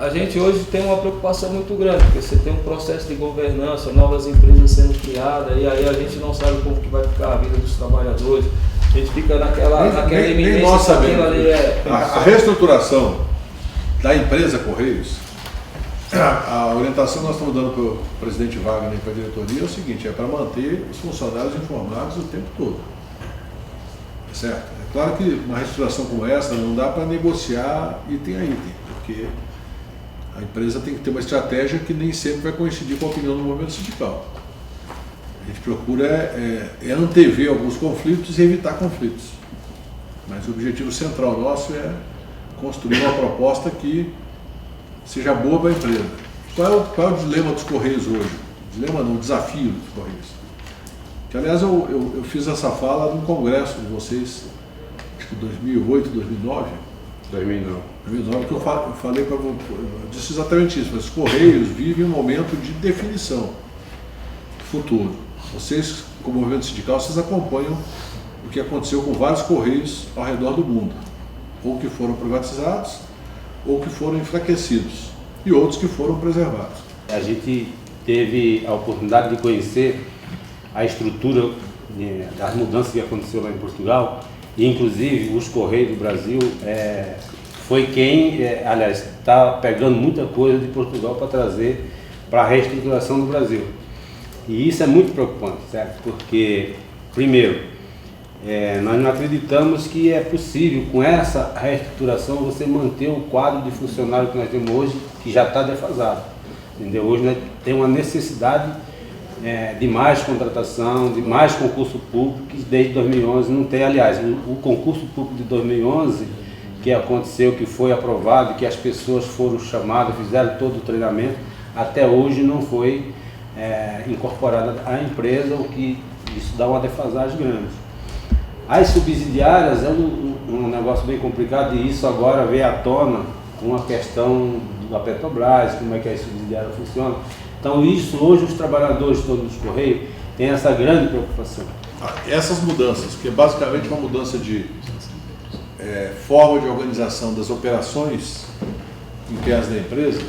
A gente hoje tem uma preocupação muito grande, porque você tem um processo de governança, novas empresas sendo criadas, e aí a gente não sabe como que vai ficar a vida dos trabalhadores. A gente fica naquela iminência. Nós sabemos. A reestruturação da empresa Correios, a orientação que nós estamos dando para o presidente Wagner e para a diretoria é o seguinte, é para manter os funcionários informados o tempo todo. Certo? É claro que uma reestruturação como essa não dá para negociar item a item, porque a empresa tem que ter uma estratégia que nem sempre vai coincidir com a opinião do movimento sindical. A gente procura antever alguns conflitos e evitar conflitos. Mas o objetivo central nosso é construir uma proposta que seja boa para a empresa. Qual é o dilema dos Correios hoje? Dilema não, o desafio dos Correios. Que, aliás, eu fiz essa fala num congresso de vocês, acho que 2008, 2009. 2009, que eu falei para vocês, eu disse exatamente isso, mas os Correios vivem um momento de definição futuro. Vocês, como movimento sindical, vocês acompanham o que aconteceu com vários Correios ao redor do mundo, ou que foram privatizados, ou que foram enfraquecidos, e outros que foram preservados. A gente teve a oportunidade de conhecer a estrutura das mudanças que aconteceu lá em Portugal, e inclusive os Correios do Brasil foi quem, aliás, está pegando muita coisa de Portugal para trazer para a reestruturação do Brasil. E isso é muito preocupante, certo? Porque, primeiro, nós não acreditamos que é possível, com essa reestruturação, você manter o quadro de funcionário que nós temos hoje, que já está defasado. Entendeu? Hoje nós temos uma necessidade de mais contratação, de mais concurso público, que desde 2011 não tem. Aliás, o concurso público de 2011, que aconteceu, que foi aprovado, que as pessoas foram chamadas, fizeram todo o treinamento, até hoje não foi incorporada à empresa, o que isso dá uma defasagem grande. As subsidiárias é um negócio bem complicado, e isso agora veio à tona com a questão da Petrobras, como é que a subsidiária funciona. Então isso, hoje os trabalhadores todos dos Correios têm essa grande preocupação. Essas mudanças, que é basicamente uma mudança de forma de organização das operações internas da empresa,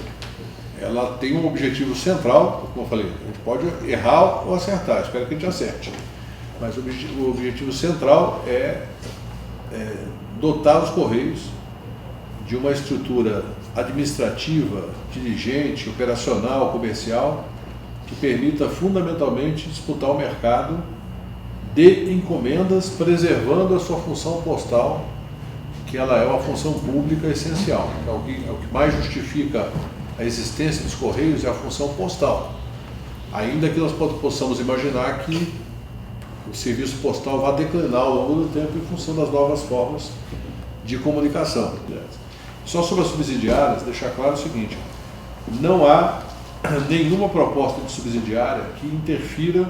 ela tem um objetivo central, como eu falei, a gente pode errar ou acertar, espero que a gente acerte. Mas o objetivo central é dotar os Correios de uma estrutura administrativa, dirigente, operacional, comercial, que permita fundamentalmente disputar o mercado de encomendas, preservando a sua função postal, que ela é uma função pública essencial. O que mais justifica a existência dos Correios é a função postal. Ainda que nós possamos imaginar que o serviço postal vai declinar ao longo do tempo em função das novas formas de comunicação. Só sobre as subsidiárias, deixar claro o seguinte: não há nenhuma proposta de subsidiária que interfira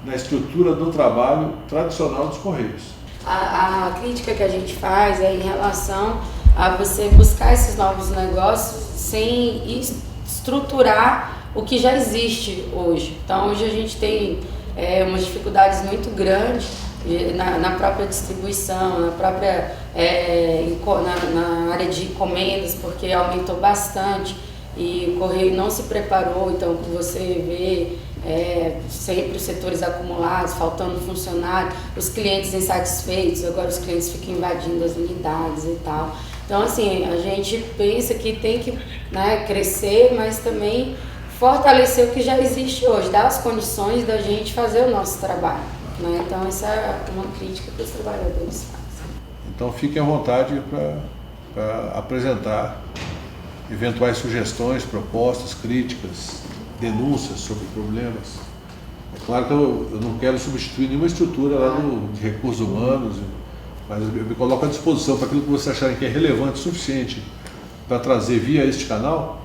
na estrutura do trabalho tradicional dos Correios. A crítica que a gente faz é em relação a você buscar esses novos negócios sem estruturar o que já existe hoje. Então, hoje a gente tem umas dificuldades muito grandes na própria distribuição, na própria na área de encomendas, porque aumentou bastante e o Correio não se preparou. Então, você vê sempre os setores acumulados, faltando funcionário, os clientes insatisfeitos, agora os clientes ficam invadindo as unidades e tal. Então, assim, a gente pensa que tem que crescer, mas também fortalecer o que já existe hoje, dar as condições da gente fazer o nosso trabalho. Então, essa é uma crítica que os trabalhadores fazem. Então, fiquem à vontade para apresentar eventuais sugestões, propostas, críticas, denúncias sobre problemas. É claro que eu não quero substituir nenhuma estrutura lá de recursos humanos, mas eu me coloco à disposição para aquilo que vocês acharem que é relevante o suficiente para trazer via este canal,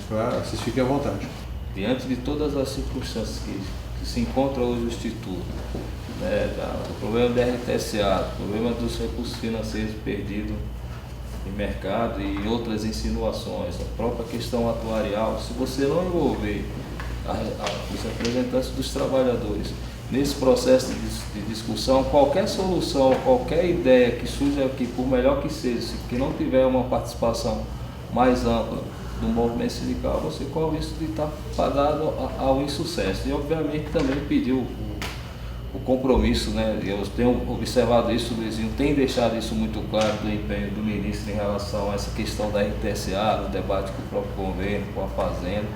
para vocês fiquem à vontade. Diante de todas as circunstâncias que se encontra hoje o Instituto, o problema da RTSA, o problema dos recursos financeiros perdidos em mercado e outras insinuações, a própria questão atuarial, se você não envolver os representantes dos trabalhadores nesse processo de discussão, qualquer solução, qualquer ideia que surja aqui, por melhor que seja, que não tiver uma participação mais ampla do movimento sindical, você corre o risco de estar fadado ao insucesso. E obviamente também pediu o compromisso, né? Eu tenho observado isso, o Luizinho tem deixado isso muito claro do empenho do ministro em relação a essa questão da RTSA, do debate com o próprio governo, com a Fazenda,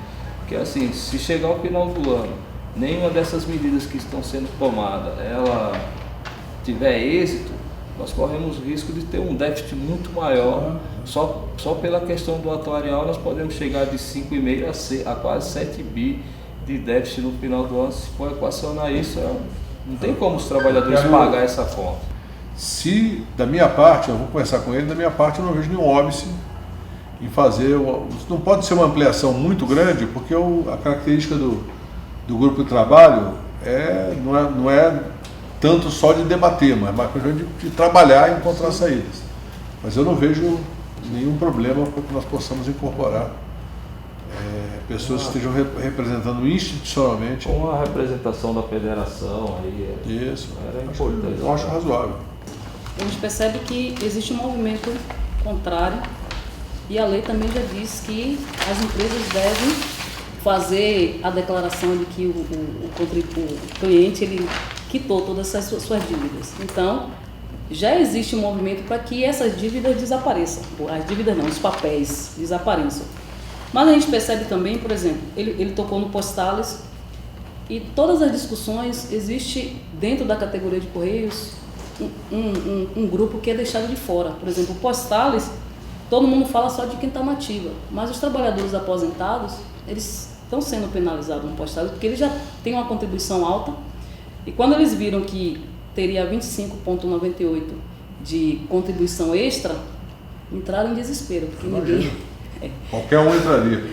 que assim, se chegar ao final do ano, nenhuma dessas medidas que estão sendo tomadas, ela tiver êxito, nós corremos o risco de ter um déficit muito maior. Só pela questão do atuarial nós podemos chegar de 5,5 a quase 7 bi de déficit no final do ano. Se for equacionar isso, não tem como os trabalhadores pagar essa conta. Se, da minha parte, eu vou conversar com ele, da minha parte eu não vejo nenhum óbice em fazer, não pode ser uma ampliação muito grande, porque a característica do grupo de trabalho não é tanto só de debater, mas mais coisa de trabalhar e encontrar saídas. Mas eu não vejo nenhum problema para que nós possamos incorporar pessoas que estejam representando institucionalmente. Com a representação da federação, aí isso, era importante. Eu acho razoável. A gente percebe que existe um movimento contrário e a lei também já diz que as empresas devem fazer a declaração de que o cliente ele quitou todas as suas dívidas. Então, já existe um movimento para que essas dívidas desapareçam. As dívidas não, os papéis desapareçam. Mas a gente percebe também, por exemplo, ele tocou no Postales e todas as discussões, existe dentro da categoria de Correios um grupo que é deixado de fora. Por exemplo, o Postales, todo mundo fala só de quem está na ativa, mas os trabalhadores aposentados, eles estão sendo penalizados no Postales porque eles já têm uma contribuição alta e quando eles viram que teria 25,98 de contribuição extra, entraram em desespero, porque ninguém... Qualquer um entraria.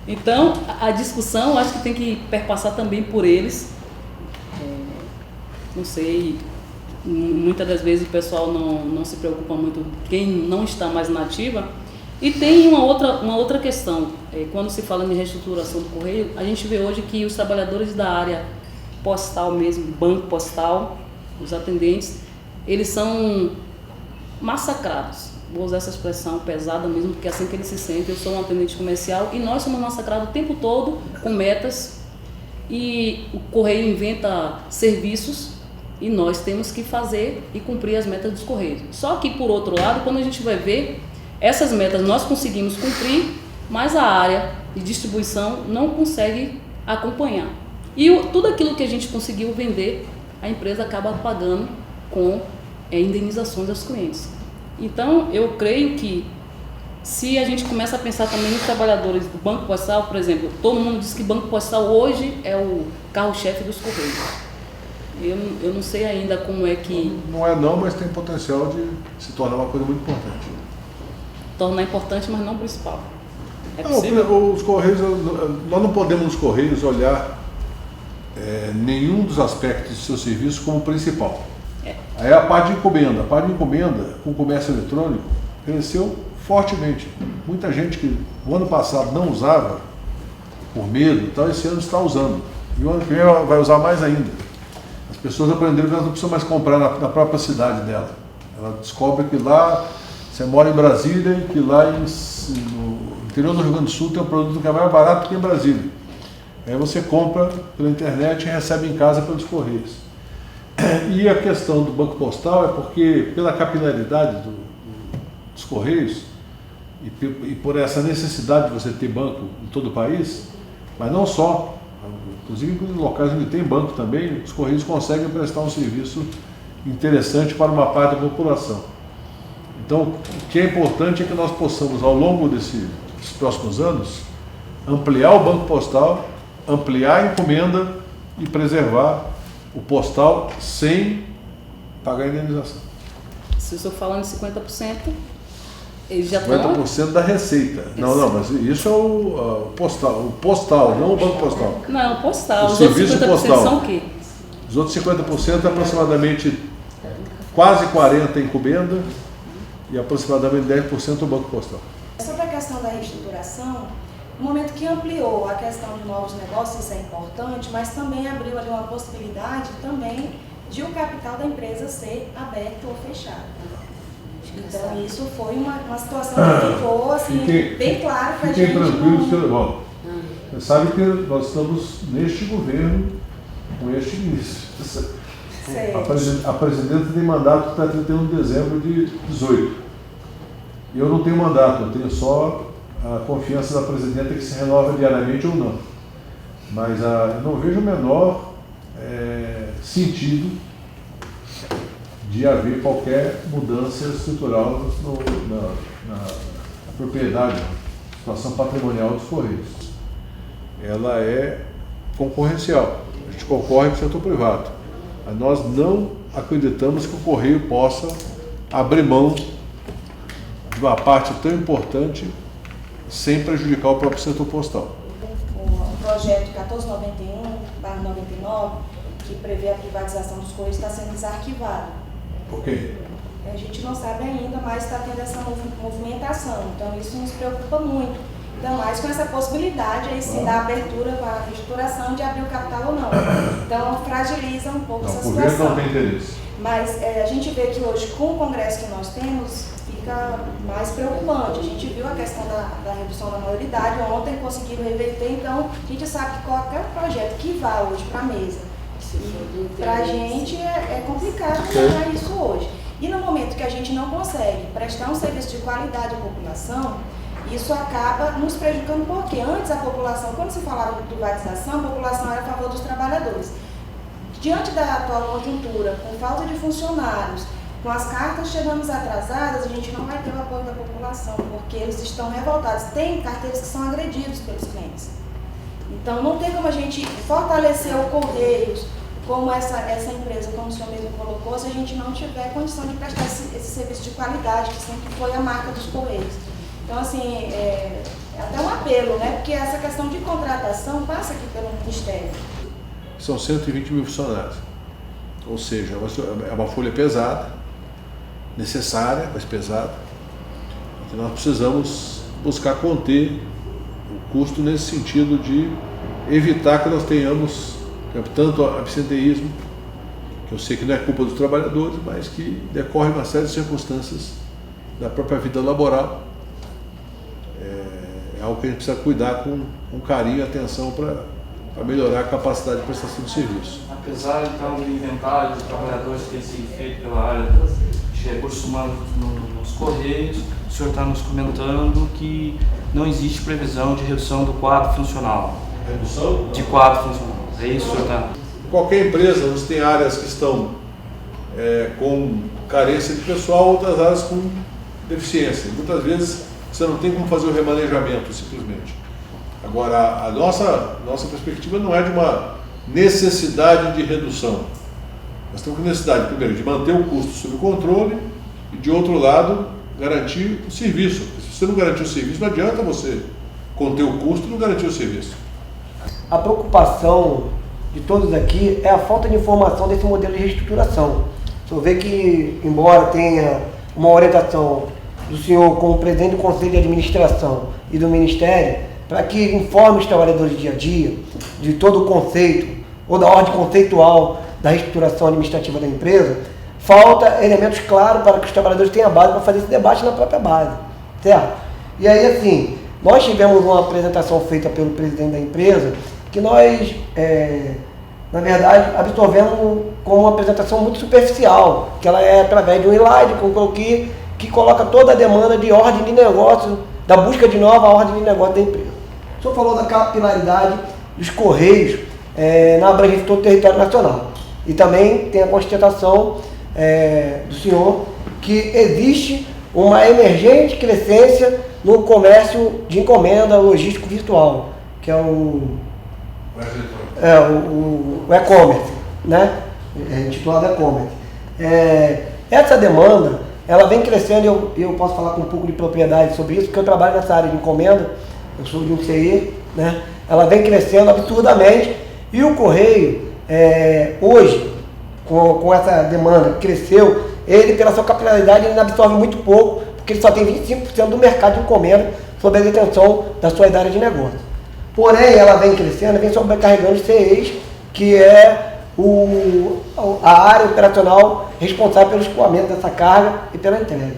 Então, a discussão, acho que tem que perpassar também por eles. Não sei, muitas das vezes o pessoal não se preocupa muito, quem não está mais na ativa. E tem uma outra questão, quando se fala em reestruturação do Correio, a gente vê hoje que os trabalhadores da área postal mesmo, banco postal, os atendentes, eles são massacrados. Vou usar essa expressão pesada mesmo, porque é assim que eles se sentem. Eu sou um atendente comercial e nós somos massacrados o tempo todo com metas e o Correio inventa serviços e nós temos que fazer e cumprir as metas dos Correios. Só que, por outro lado, quando a gente vai ver, essas metas nós conseguimos cumprir, mas a área de distribuição não consegue acompanhar. E tudo aquilo que a gente conseguiu vender, a empresa acaba pagando com indenizações aos clientes. Então, eu creio que se a gente começa a pensar também nos trabalhadores do Banco Postal, por exemplo, todo mundo diz que Banco Postal hoje é o carro-chefe dos Correios. Eu não sei ainda como é que... Não é não, mas tem potencial de se tornar uma coisa muito importante. Tornar importante, mas não principal. É não, possível? os Correios, nós não podemos nos Correios olhar nenhum dos aspectos de seu serviço como principal. Aí a parte de encomenda. A parte de encomenda, com o comércio eletrônico, cresceu fortemente. Muita gente que no ano passado não usava, por medo e tal, esse ano está usando. E o ano que vem vai usar mais ainda. As pessoas aprenderam que elas não precisam mais comprar na própria cidade dela. Ela descobre que lá, você mora em Brasília e que lá no interior do Rio Grande do Sul tem um produto que é mais barato que em Brasília. Aí você compra pela internet e recebe em casa pelos Correios. E a questão do Banco Postal é porque, pela capilaridade dos Correios e por essa necessidade de você ter banco em todo o país, mas não só, inclusive em locais onde tem banco também, os Correios conseguem prestar um serviço interessante para uma parte da população. Então, o que é importante é que nós possamos, ao longo desses próximos anos, ampliar o Banco Postal, ampliar a encomenda e preservar o postal sem pagar a indenização. Se eu estou falando de 50%, eles já 50% da receita. Não, mas isso é o postal, não o Banco Postal. Não, postal. O os outros 50% postal. são o quê? Os outros 50% é aproximadamente quase 40% encomenda e aproximadamente 10% o Banco Postal. Sobre a questão da reestruturação, no momento que ampliou a questão de novos negócios, isso é importante, mas também abriu ali uma possibilidade também de o capital da empresa ser aberto ou fechado. Então Isso foi uma situação que ficou assim, bem claro para a gente. Fiquem tranquilos, senhor Evaldo. Você sabe que nós estamos neste governo com este início. A presidenta tem mandato até 31 de dezembro de 2018. Eu não tenho mandato, eu tenho só a confiança da presidenta que se renova diariamente ou não. Mas eu não vejo o menor sentido de haver qualquer mudança estrutural na propriedade, na situação patrimonial dos Correios. Ela é concorrencial, a gente concorre com o setor privado. Mas nós não acreditamos que o Correio possa abrir mão de uma parte tão importante sem prejudicar o próprio setor postal. O projeto 1491/99, que prevê a privatização dos Correios, está sendo desarquivado. Por quê? A gente não sabe ainda, mas está tendo essa movimentação, então isso nos preocupa muito. Ainda mais com essa possibilidade aí sim da abertura para a reestruturação de abrir o capital ou não. Então fragiliza um pouco essa situação. O governo não tem interesse. Mas a gente vê que hoje, com o Congresso que nós temos, fica mais preocupante. A gente viu a questão da redução da maioridade, ontem conseguiram reverter, então a gente sabe que qualquer projeto que vá hoje para a mesa, para a gente é complicado ganhar isso hoje. E no momento que a gente não consegue prestar um serviço de qualidade à população, isso acaba nos prejudicando, porque antes a população, quando se falava de privatização, a população era a favor dos trabalhadores. Diante da atual conjuntura, com falta de funcionários, com as cartas chegando atrasadas, a gente não vai ter o apoio da população, porque eles estão revoltados. Tem carteiros que são agredidos pelos clientes. Então não tem como a gente fortalecer o Correios, como essa empresa, como o senhor mesmo colocou, se a gente não tiver condição de prestar esse serviço de qualidade, que sempre foi a marca dos Correios. Então, assim, é até um apelo, né? Porque essa questão de contratação passa aqui pelo Ministério. São 120 mil funcionários. Ou seja, é uma folha pesada, necessária, mas pesada, que nós precisamos buscar conter o custo nesse sentido de evitar que nós tenhamos tanto absenteísmo, que eu sei que não é culpa dos trabalhadores, mas que decorre uma série de circunstâncias da própria vida laboral. É algo que a gente precisa cuidar com carinho e atenção para melhorar a capacidade de prestação de serviço. Apesar então do inventário de trabalhadores que tem sido feito pela área de recursos humanos nos Correios, o senhor está nos comentando que não existe previsão de redução do quadro funcional. Redução? De quadro funcional. É isso, senhor? Tá? Qualquer empresa, você tem áreas que estão com carência de pessoal, outras áreas com deficiência. Muitas vezes você não tem como fazer o remanejamento simplesmente. Agora, a nossa perspectiva não é de uma necessidade de redução. Nós temos necessidade, primeiro, de manter o custo sob controle e, de outro lado, garantir o serviço. Se você não garantir o serviço, não adianta você conter o custo e não garantir o serviço. A preocupação de todos aqui é a falta de informação desse modelo de reestruturação. O senhor vê que, embora tenha uma orientação do senhor como presidente do Conselho de Administração e do Ministério, para que informe os trabalhadores dia a dia de todo o conceito ou da ordem conceitual da reestruturação administrativa da empresa, falta elementos claros para que os trabalhadores tenham base para fazer esse debate na própria base, certo? E aí, assim, nós tivemos uma apresentação feita pelo presidente da empresa que nós, na verdade, absorvemos como uma apresentação muito superficial, que ela é através de um slide que eu coloquei, que coloca toda a demanda de ordem de negócio, da busca de nova ordem de negócio da empresa. O senhor falou da capilaridade dos Correios na abrangência de todo o território nacional. E também tem a constatação do senhor que existe uma emergente crescência no comércio de encomenda logístico virtual, que é o e-commerce, né? Intitulado e-commerce. Essa demanda, ela vem crescendo, eu posso falar com um pouco de propriedade sobre isso, porque eu trabalho nessa área de encomenda, eu sou de um CI, né? Ela vem crescendo absurdamente e o Correio, hoje, com essa demanda que cresceu, ele, pela sua capilaridade, ele absorve muito pouco, porque ele só tem 25% do mercado de encomenda sob a detenção da sua área de negócio. Porém, ela vem crescendo, vem sobrecarregando os CEs, que é a área operacional responsável pelo escoamento dessa carga e pela entrega.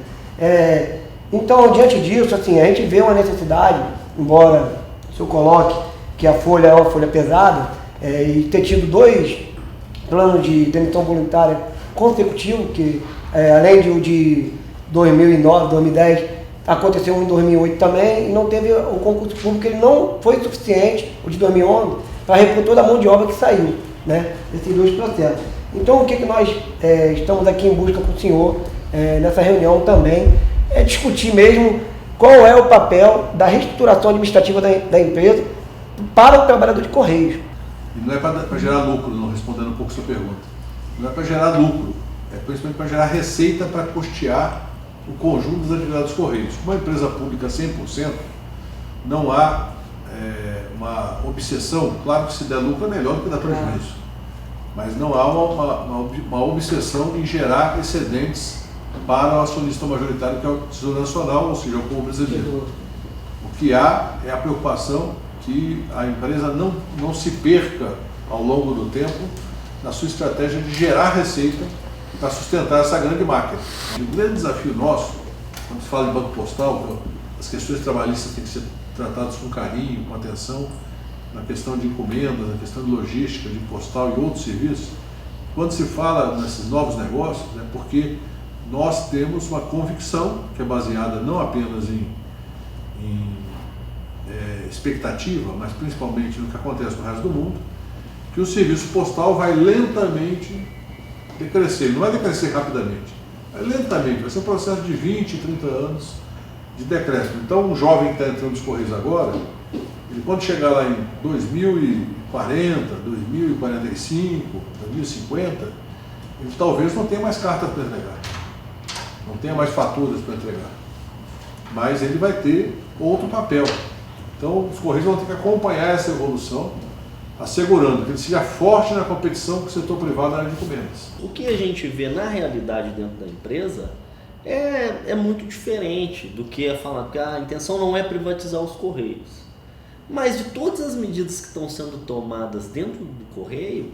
Então, diante disso, assim, a gente vê uma necessidade, embora o senhor coloque que a folha é uma folha pesada, e ter tido 2 planos de demissão voluntária consecutivos, que além de 2009, 2010, aconteceu um em 2008 também, e não teve o concurso público, ele não foi suficiente, o de 2011, para repor toda a mão de obra que saiu, né, desses 2 processos. Então, o que nós estamos aqui em busca com o senhor, nessa reunião também, é discutir mesmo qual é o papel da reestruturação administrativa da empresa para o trabalhador de Correios. E não é para gerar lucro, não, respondendo um pouco a sua pergunta. Não é para gerar lucro, é principalmente para gerar receita para custear o conjunto das atividades dos Correios. Uma empresa pública 100%, não há uma obsessão, claro que se der lucro é melhor do que dar prejuízo, mas não há uma obsessão em gerar excedentes para o acionista majoritário, que é o Tesouro Nacional, ou seja, o povo brasileiro. O que há é a preocupação que a empresa não se perca ao longo do tempo na sua estratégia de gerar receita para sustentar essa grande máquina. E o grande desafio nosso, quando se fala de banco postal, as questões trabalhistas têm que ser tratadas com carinho, com atenção, na questão de encomendas, na questão de logística, de postal e outros serviços. Quando se fala nesses novos negócios, é porque nós temos uma convicção que é baseada não apenas em expectativa, mas principalmente no que acontece no resto do mundo, que o serviço postal vai lentamente decrescer. Ele não vai decrescer rapidamente, vai lentamente, vai ser um processo de 20, 30 anos de decréscimo. Então, um jovem que está entrando nos Correios agora, ele quando chegar lá em 2040, 2045, 2050, ele talvez não tenha mais cartas para entregar, não tenha mais faturas para entregar, mas ele vai ter outro papel. Então, os Correios vão ter que acompanhar essa evolução, assegurando que ele seja forte na competição com o setor privado na área de encomendas. O que a gente vê na realidade dentro da empresa é muito diferente do que é falar que a intenção não é privatizar os Correios. Mas de todas as medidas que estão sendo tomadas dentro do Correio,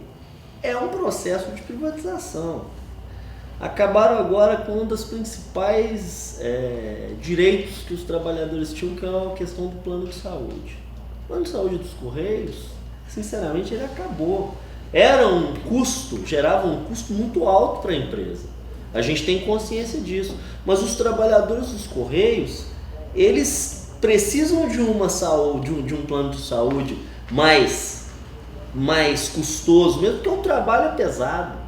é um processo de privatização. Acabaram agora com um dos principais direitos que os trabalhadores tinham, que é a questão do plano de saúde. O plano de saúde dos Correios, sinceramente, ele acabou. Era um custo, gerava um custo muito alto para a empresa. A gente tem consciência disso. Mas os trabalhadores dos Correios, eles precisam de uma saúde, de um plano de saúde mais custoso, mesmo porque o trabalho é pesado.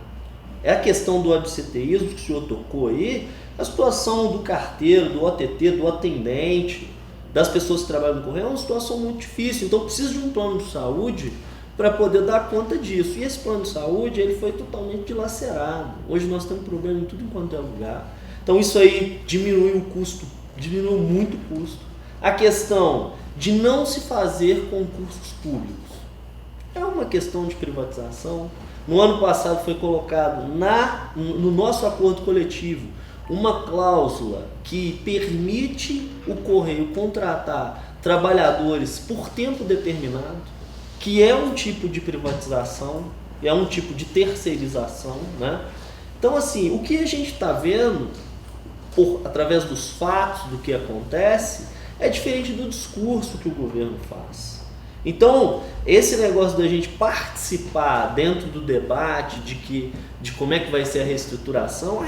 É a questão do absenteísmo que o senhor tocou aí, a situação do carteiro, do OTT, do atendente, das pessoas que trabalham no Correio, é uma situação muito difícil. Então precisa de um plano de saúde para poder dar conta disso. E esse plano de saúde, ele foi totalmente dilacerado. Hoje nós temos problema em tudo enquanto é lugar. Então isso aí diminui o custo, diminui muito o custo. A questão de não se fazer concursos públicos é uma questão de privatização. No ano passado foi colocado no nosso acordo coletivo uma cláusula que permite o Correio contratar trabalhadores por tempo determinado, que é um tipo de privatização, é um tipo de terceirização, né? Então, assim, o que a gente está vendo, através dos fatos do que acontece, é diferente do discurso que o governo faz. Então, esse negócio da gente participar dentro do debate de como é que vai ser a reestruturação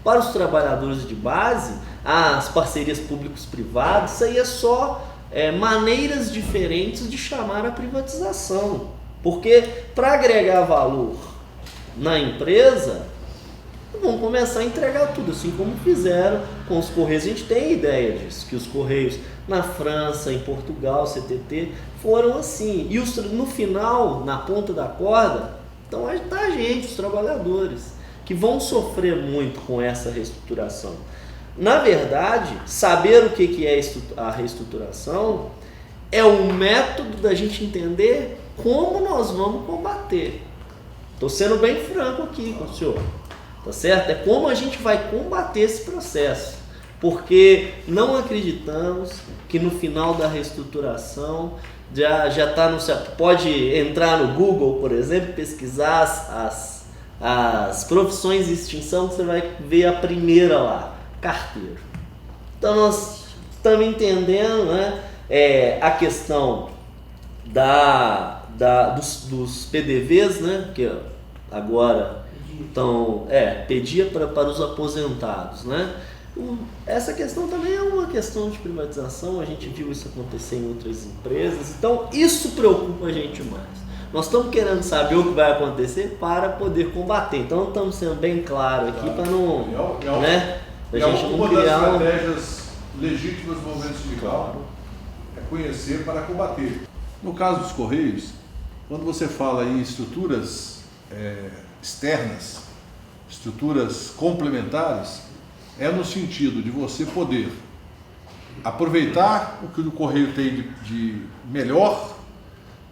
para os trabalhadores de base, as parcerias públicos-privadas, isso aí é só maneiras diferentes de chamar a privatização. Porque para agregar valor na empresa, vão começar a entregar tudo, assim como fizeram com os Correios. A gente tem ideia disso, que os Correios na França, em Portugal, CTT, foram assim. E no final, na ponta da corda, então está a gente, os trabalhadores, que vão sofrer muito com essa reestruturação. Na verdade, saber o que é a reestruturação é um método da gente entender como nós vamos combater. Estou sendo bem franco aqui com o senhor. Tá certo? É como a gente vai combater esse processo, porque não acreditamos que no final da reestruturação já está no certo. Pode entrar no Google, por exemplo, pesquisar as profissões de extinção, que você vai ver a primeira lá, carteiro. Então nós estamos entendendo, né, a questão dos PDVs, né, que agora estão pedia para os aposentados, né? Essa questão também é uma questão de privatização, a gente viu isso acontecer em outras empresas, então isso preocupa a gente mais. Nós estamos querendo saber o que vai acontecer para poder combater, então estamos sendo bem claros aqui para não, né, a gente não criar uma das estratégias legítimas do movimento sindical é conhecer para combater. No caso dos Correios, quando você fala em estruturas externas, estruturas complementares, é no sentido de você poder aproveitar o que o Correio tem de melhor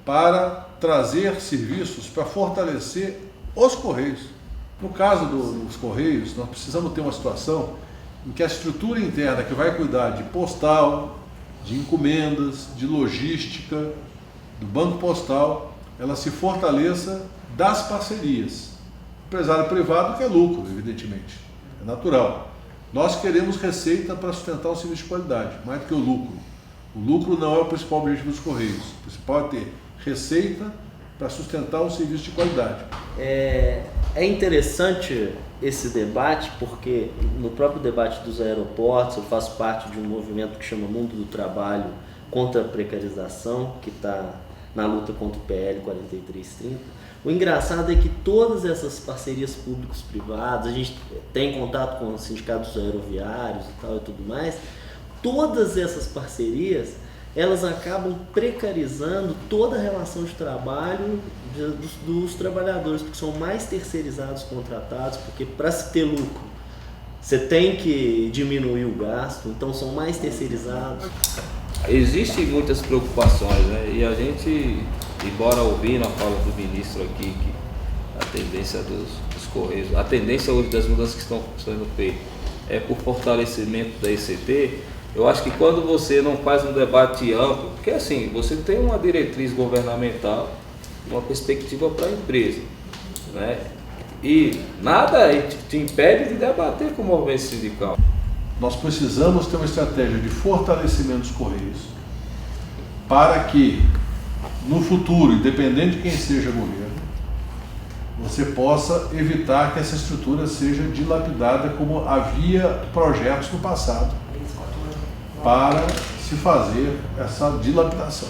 para trazer serviços para fortalecer os Correios. No caso dos Correios, nós precisamos ter uma situação em que a estrutura interna que vai cuidar de postal, de encomendas, de logística, do banco postal, ela se fortaleça das parcerias. O empresário privado quer lucro, evidentemente, é natural. Nós queremos receita para sustentar um serviço de qualidade, mais do que o lucro. O lucro não é o principal objetivo dos Correios. O principal é ter receita para sustentar um serviço de qualidade. É interessante esse debate, porque no próprio debate dos aeroportos, eu faço parte de um movimento que chama Mundo do Trabalho contra a Precarização, que está na luta contra o PL 4330. O engraçado é que todas essas parcerias públicos-privadas, a gente tem contato com os sindicatos aeroviários e tal e tudo mais, todas essas parcerias, elas acabam precarizando toda a relação de trabalho dos trabalhadores, porque são mais terceirizados, contratados, porque para se ter lucro, você tem que diminuir o gasto, então são mais terceirizados. Existem muitas preocupações, né? E a gente, embora ouvindo a fala do ministro aqui, que a tendência dos Correios, a tendência hoje das mudanças que estão sendo feitas é por fortalecimento da ECT, eu acho que quando você não faz um debate amplo, porque assim, você tem uma diretriz governamental, uma perspectiva para a empresa, né? E nada te impede de debater com o movimento sindical. Nós precisamos ter uma estratégia de fortalecimento dos Correios para que, no futuro, independente de quem seja o governo, você possa evitar que essa estrutura seja dilapidada como havia projetos no passado para se fazer essa dilapidação.